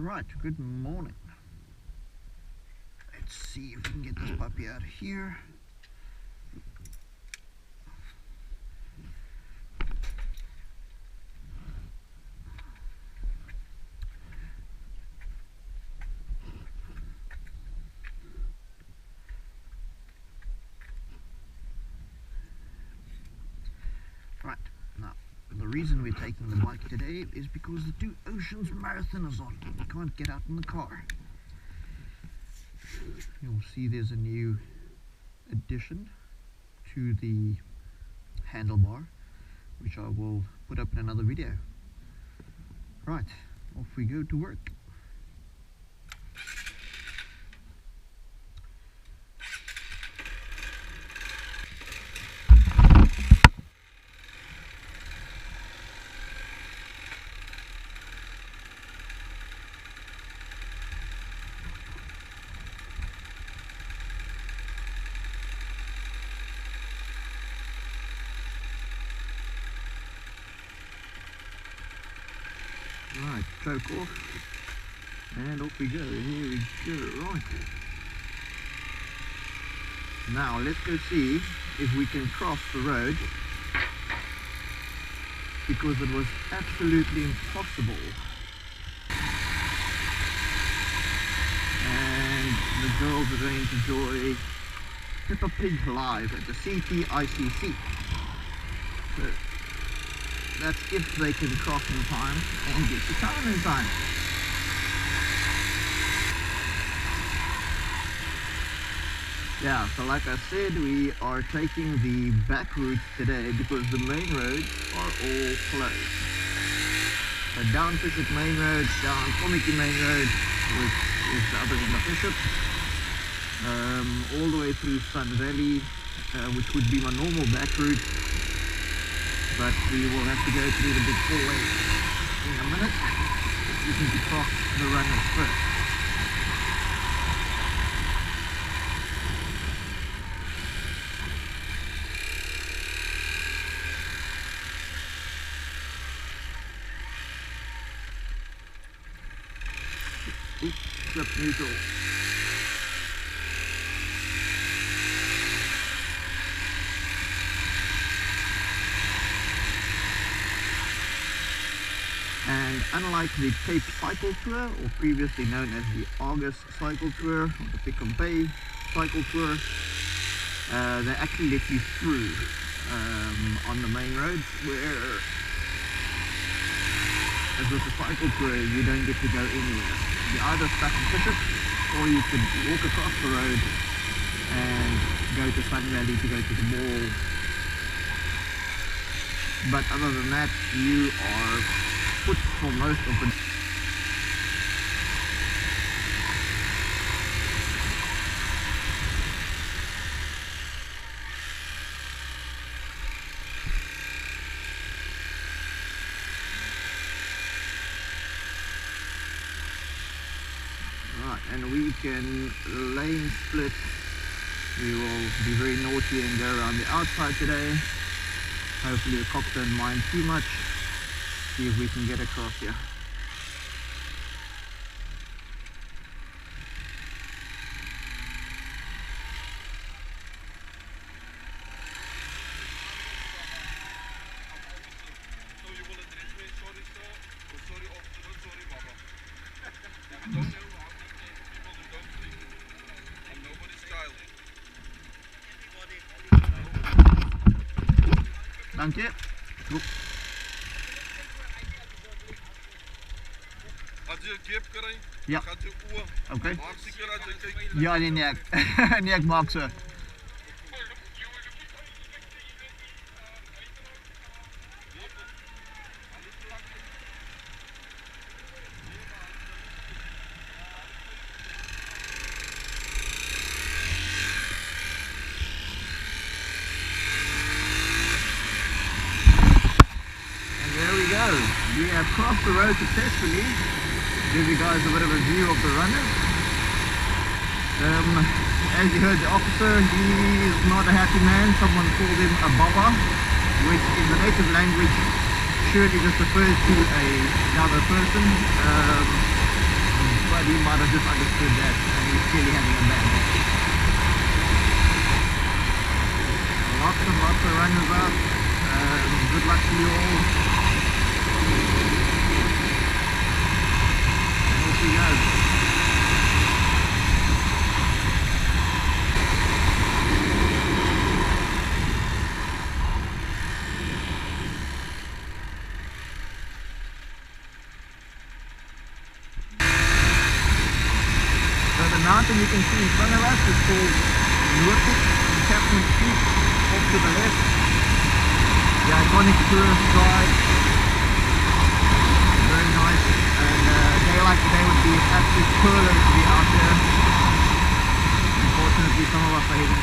Right, good morning. Let's see if we can get this puppy out of here. Right, now the reason we're taking the bike today is because the Two Oceans Marathon is on. We can't get out in the car. You'll see there's a new addition to the handlebar, which I will put up in another video. Right, off we go to work. Right, choke off, and off we go. Here we go. Right. Now let's go see if we can cross the road, because it was absolutely impossible. And the girls are going to enjoy Peppa Pig live at the CTICC. So that's if they can cross in time and get to town in time. Yeah, so like I said, we are taking the back routes today because the main roads are all closed. So down Bishop Main Road, down Kommetjie Main Road, which is the other end of Bishop, all the way through Sun Valley, which would be my normal back route. But we will have to go through the big four-way in a minute. We need to cross the runners first. Oops, slip neutral. And unlike the Cape Cycle Tour, or previously known as the Argus Cycle Tour, or the Pick and Pay Cycle Tour, they actually let you through on the main roads, where as with the Cycle Tour you don't get to go anywhere. You're either stuck in Bishop, or you could walk across the road and go to Sun Valley to go to the mall. But other than that, you are put for most of it. Right, and we can lane split. We will be very naughty and go around the outside today. Hopefully the cops don't mind too much. See if we can get across here. Dank je. Goed. Als je een kip krijgt, Ja. gaat je oor. Oké. Hartstikke als je kijkt. Ja, nee, ik maak ze. We have crossed the road successfully. Give you guys a bit of a view of the runners. As you heard the officer, he is not a happy man. Someone called him a baba, which in the native language surely just refers to another person. but he might have just understood that and he's clearly having a bad day. Lots and lots of runners up. Good luck to you all. And off we go. The mountain you can see in front of us is called Noordhoek, Captain's Peak, off to the left. The iconic tourist drive. Very nice, and a day like today would be an absolute killer to be out there. Unfortunately, some of us are having